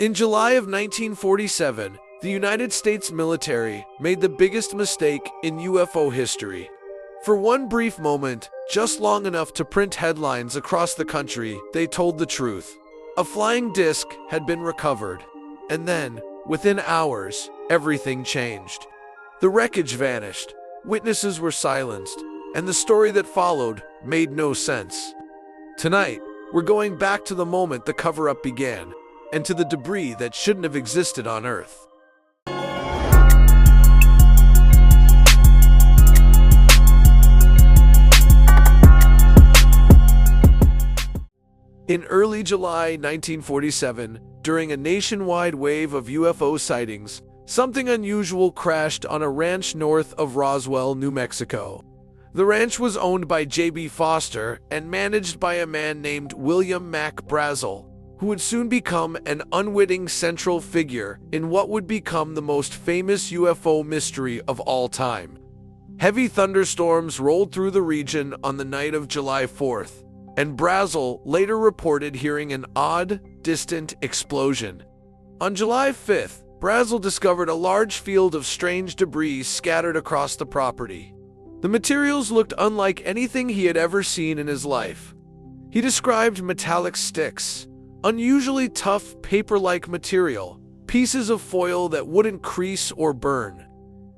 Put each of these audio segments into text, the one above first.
In July of 1947, the United States military made the biggest mistake in UFO history. For one brief moment, just long enough to print headlines across the country, they told the truth. A flying disc had been recovered. And then, within hours, everything changed. The wreckage vanished, witnesses were silenced, and the story that followed made no sense. Tonight, we're going back to the moment the cover-up began, and to the debris that shouldn't have existed on Earth. In early July 1947, during a nationwide wave of UFO sightings, something unusual crashed on a ranch north of Roswell, New Mexico. The ranch was owned by J.B. Foster and managed by a man named William Mac Brazel, who would soon become an unwitting central figure in what would become the most famous UFO mystery of all time. Heavy thunderstorms rolled through the region on the night of July 4th, and Brazel later reported hearing an odd, distant explosion. On July 5th, Brazel discovered a large field of strange debris scattered across the property. The materials looked unlike anything he had ever seen in his life. He described metallic sticks, unusually tough paper-like material, pieces of foil that wouldn't crease or burn,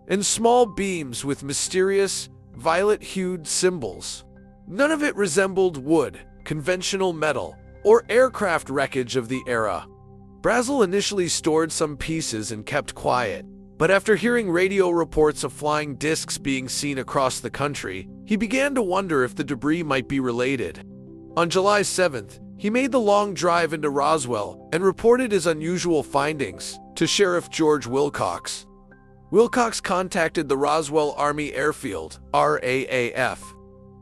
and small beams with mysterious, violet-hued symbols. None of it resembled wood, conventional metal, or aircraft wreckage of the era. Brazel initially stored some pieces and kept quiet, but after hearing radio reports of flying discs being seen across the country, he began to wonder if the debris might be related. On July 7th, he made the long drive into Roswell and reported his unusual findings to Sheriff George Wilcox. Wilcox contacted the Roswell Army Air Field, RAAF,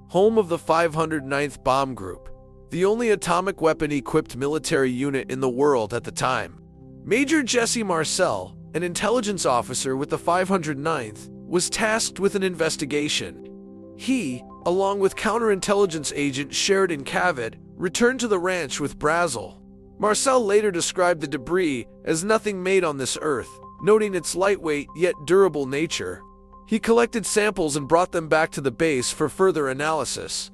home of the 509th Bomb Group, the only atomic weapon-equipped military unit in the world at the time. Major Jesse Marcel, an intelligence officer with the 509th, was tasked with an investigation. He, along with counterintelligence agent Sheridan Cavett, returned to the ranch with Brazel. Marcel later described the debris as nothing made on this Earth, noting its lightweight yet durable nature. He collected samples and brought them back to the base for further analysis.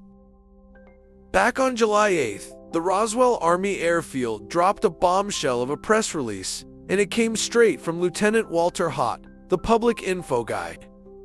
Back on July 8th, the Roswell Army Air Field dropped a bombshell of a press release, and it came straight from Lieutenant Walter Haut, the public info guy.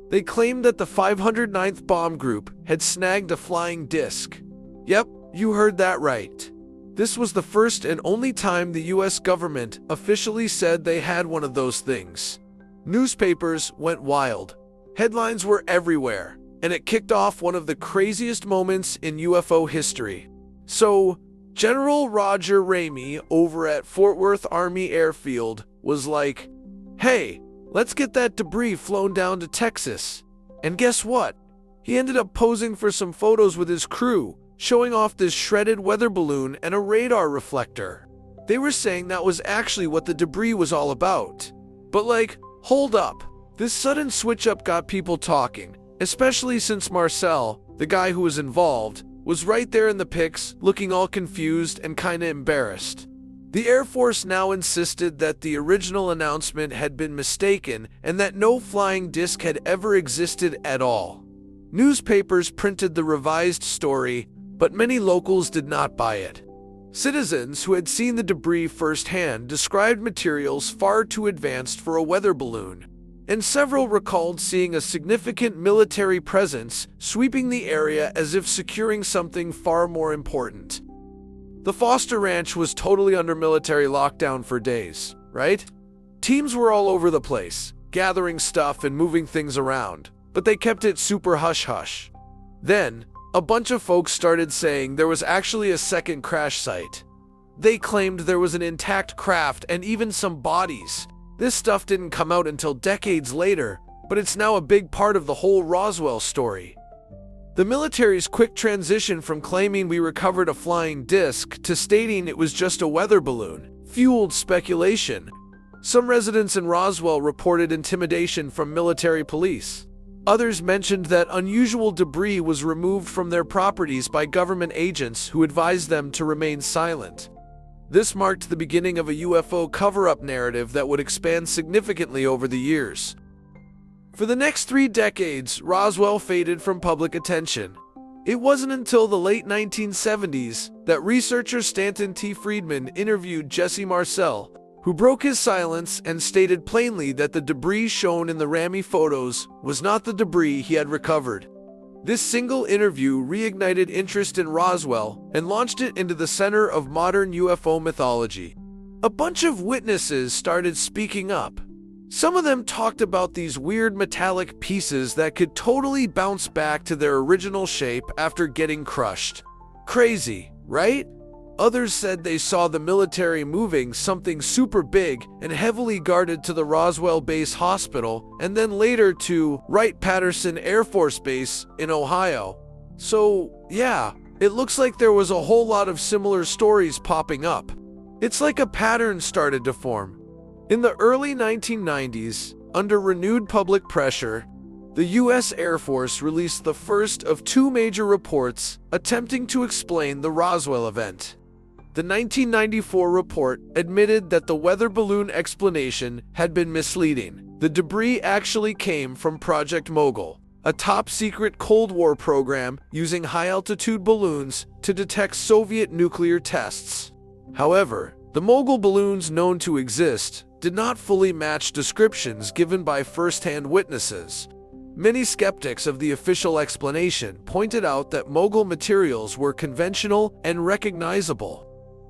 They claimed that the 509th Bomb Group had snagged a flying disc. Yep, you heard that right. This was the first and only time the US government officially said they had one of those things. Newspapers went wild. Headlines were everywhere, and it kicked off one of the craziest moments in UFO history. So, General Roger Ramey over at Fort Worth Army Air Field was like, "Hey, let's get that debris flown down to Texas." And guess what? He ended up posing for some photos with his crew, showing off this shredded weather balloon and a radar reflector. They were saying that was actually what the debris was all about. But hold up. This sudden switch-up got people talking, especially since Marcel, the guy who was involved, was right there in the pics, looking all confused and kinda embarrassed. The Air Force now insisted that the original announcement had been mistaken and that no flying disc had ever existed at all. Newspapers printed the revised story, but many locals did not buy it. Citizens who had seen the debris firsthand described materials far too advanced for a weather balloon, and several recalled seeing a significant military presence sweeping the area as if securing something far more important. The Foster Ranch was totally under military lockdown for days, right? Teams were all over the place, gathering stuff and moving things around, but they kept it super hush-hush. Then, a bunch of folks started saying there was actually a second crash site. They claimed there was an intact craft and even some bodies. This stuff didn't come out until decades later, but it's now a big part of the whole Roswell story. The military's quick transition from claiming we recovered a flying disc to stating it was just a weather balloon fueled speculation. Some residents in Roswell reported intimidation from military police. Others mentioned that unusual debris was removed from their properties by government agents who advised them to remain silent. This marked the beginning of a UFO cover-up narrative that would expand significantly over the years. For the next 3 decades, Roswell faded from public attention. It wasn't until the late 1970s that researcher Stanton T. Friedman interviewed Jesse Marcel, who broke his silence and stated plainly that the debris shown in the Rami photos was not the debris he had recovered. This single interview reignited interest in Roswell and launched it into the center of modern UFO mythology. A bunch of witnesses started speaking up. Some of them talked about these weird metallic pieces that could totally bounce back to their original shape after getting crushed. Crazy, right? Others said they saw the military moving something super big and heavily guarded to the Roswell Base Hospital and then later to Wright-Patterson Air Force Base in Ohio. So, yeah, it looks like there was a whole lot of similar stories popping up. It's like a pattern started to form. In the early 1990s, under renewed public pressure, the U.S. Air Force released the first of 2 major reports attempting to explain the Roswell event. The 1994 report admitted that the weather balloon explanation had been misleading. The debris actually came from Project Mogul, a top-secret Cold War program using high-altitude balloons to detect Soviet nuclear tests. However, the Mogul balloons known to exist did not fully match descriptions given by first-hand witnesses. Many skeptics of the official explanation pointed out that Mogul materials were conventional and recognizable.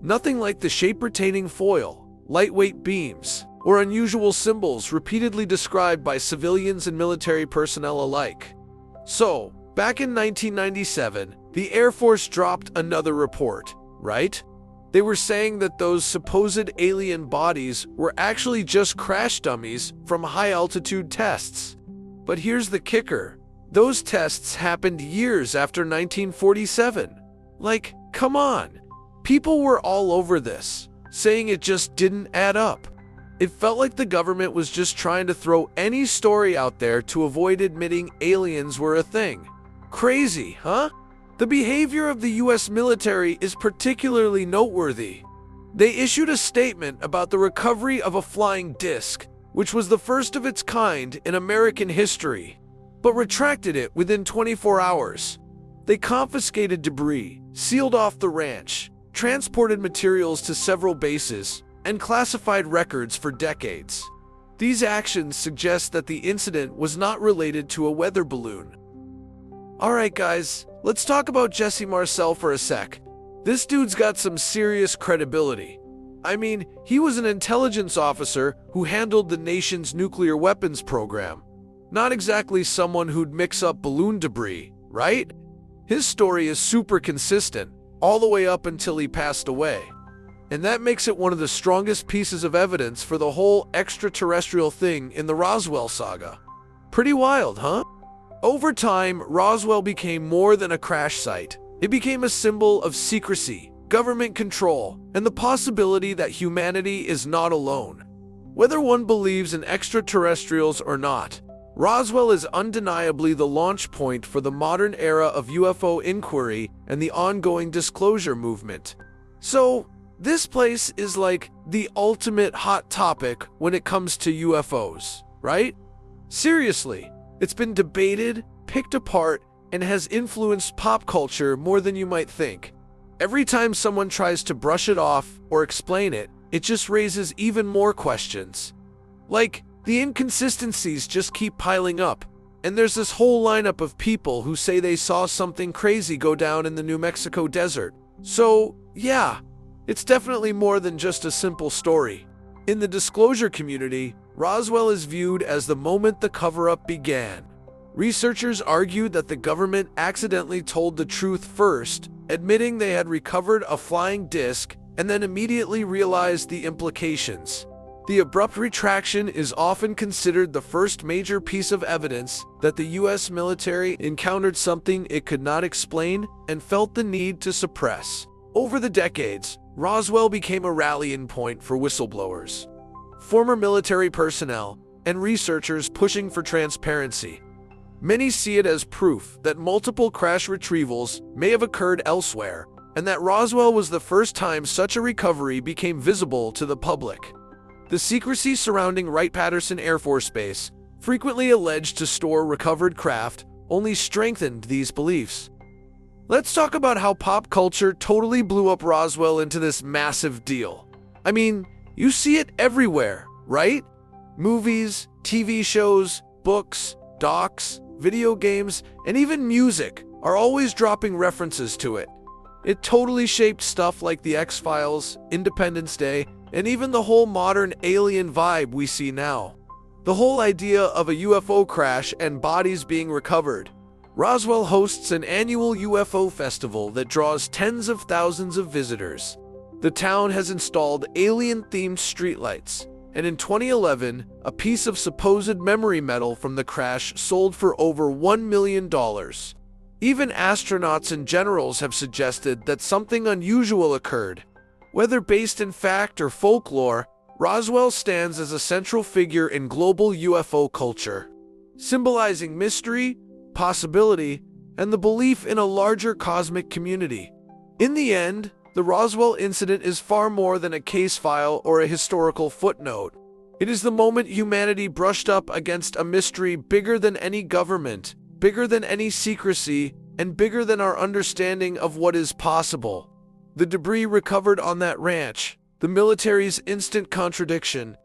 Nothing like the shape-retaining foil, lightweight beams, or unusual symbols repeatedly described by civilians and military personnel alike. So, back in 1997, the Air Force dropped another report, right? They were saying that those supposed alien bodies were actually just crash dummies from high-altitude tests. But here's the kicker. Those tests happened years after 1947. Like, come on. People were all over this, saying it just didn't add up. It felt like the government was just trying to throw any story out there to avoid admitting aliens were a thing. Crazy, huh? The behavior of the US military is particularly noteworthy. They issued a statement about the recovery of a flying disc, which was the first of its kind in American history, but retracted it within 24 hours. They confiscated debris, sealed off the ranch, transported materials to several bases, and classified records for decades. These actions suggest that the incident was not related to a weather balloon. Alright guys, let's talk about Jesse Marcel for a sec. This dude's got some serious credibility. I mean, he was an intelligence officer who handled the nation's nuclear weapons program. Not exactly someone who'd mix up balloon debris, right? His story is super consistent, all the way up until he passed away. And that makes it one of the strongest pieces of evidence for the whole extraterrestrial thing in the Roswell saga. Pretty wild, huh? Over time, Roswell became more than a crash site. It became a symbol of secrecy, government control, and the possibility that humanity is not alone. Whether one believes in extraterrestrials or not, Roswell is undeniably the launch point for the modern era of UFO inquiry and the ongoing disclosure movement. So, this place is like the ultimate hot topic when it comes to UFOs, right? Seriously, it's been debated, picked apart, and has influenced pop culture more than you might think. Every time someone tries to brush it off or explain it, it just raises even more questions. Like, the inconsistencies just keep piling up, and there's this whole lineup of people who say they saw something crazy go down in the New Mexico desert. So, yeah, it's definitely more than just a simple story. In the disclosure community, Roswell is viewed as the moment the cover-up began. Researchers argue that the government accidentally told the truth first, admitting they had recovered a flying disc, and then immediately realized the implications. The abrupt retraction is often considered the first major piece of evidence that the US military encountered something it could not explain and felt the need to suppress. Over the decades, Roswell became a rallying point for whistleblowers, former military personnel, and researchers pushing for transparency. Many see it as proof that multiple crash retrievals may have occurred elsewhere, and that Roswell was the first time such a recovery became visible to the public. The secrecy surrounding Wright-Patterson Air Force Base, frequently alleged to store recovered craft, only strengthened these beliefs. Let's talk about how pop culture totally blew up Roswell into this massive deal. I mean, you see it everywhere, right? Movies, TV shows, books, docs, video games, and even music are always dropping references to it. It totally shaped stuff like The X-Files, Independence Day, and even the whole modern alien vibe we see now. The whole idea of a UFO crash and bodies being recovered. Roswell hosts an annual UFO festival that draws tens of thousands of visitors. The town has installed alien-themed streetlights, and in 2011, a piece of supposed memory metal from the crash sold for over $1 million. Even astronauts and generals have suggested that something unusual occurred. Whether based in fact or folklore, Roswell stands as a central figure in global UFO culture, symbolizing mystery, possibility, and the belief in a larger cosmic community. In the end, the Roswell incident is far more than a case file or a historical footnote. It is the moment humanity brushed up against a mystery bigger than any government, bigger than any secrecy, and bigger than our understanding of what is possible. The debris recovered on that ranch, the military's instant contradiction,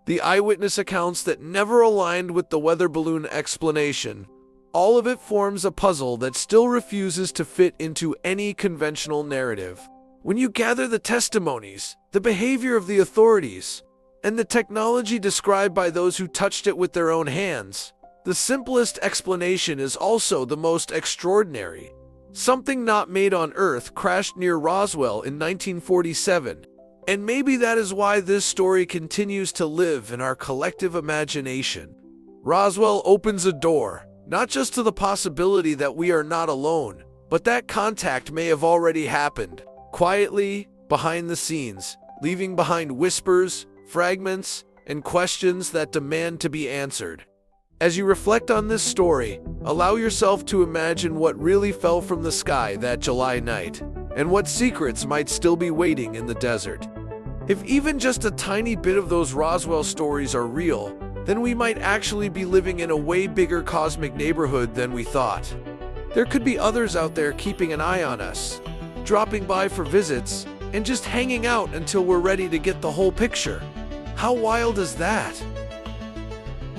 the eyewitness accounts that never aligned with the weather balloon explanation, all of it forms a puzzle that still refuses to fit into any conventional narrative. When you gather the testimonies, the behavior of the authorities, and the technology described by those who touched it with their own hands, the simplest explanation is also the most extraordinary. Something not made on Earth crashed near Roswell in 1947, and maybe that is why this story continues to live in our collective imagination. Roswell opens a door, not just to the possibility that we are not alone, but that contact may have already happened, quietly, behind the scenes, leaving behind whispers, fragments, and questions that demand to be answered. As you reflect on this story, allow yourself to imagine what really fell from the sky that July night, and what secrets might still be waiting in the desert. If even just a tiny bit of those Roswell stories are real, then we might actually be living in a way bigger cosmic neighborhood than we thought. There could be others out there keeping an eye on us, dropping by for visits, and just hanging out until we're ready to get the whole picture. How wild is that?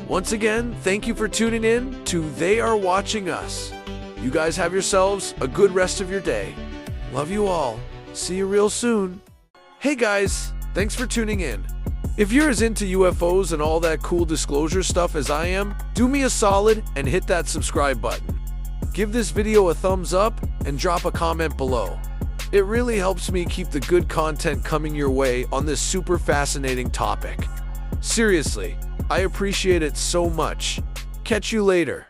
Once again, thank you for tuning in to They Are Watching Us. You guys have yourselves a good rest of your day. Love you all. See you real soon. Hey guys, thanks for tuning in. If you're as into UFOs and all that cool disclosure stuff as I am, do me a solid and hit that subscribe button. Give this video a thumbs up and drop a comment below. It really helps me keep the good content coming your way on this super fascinating topic. Seriously, I appreciate it so much. Catch you later.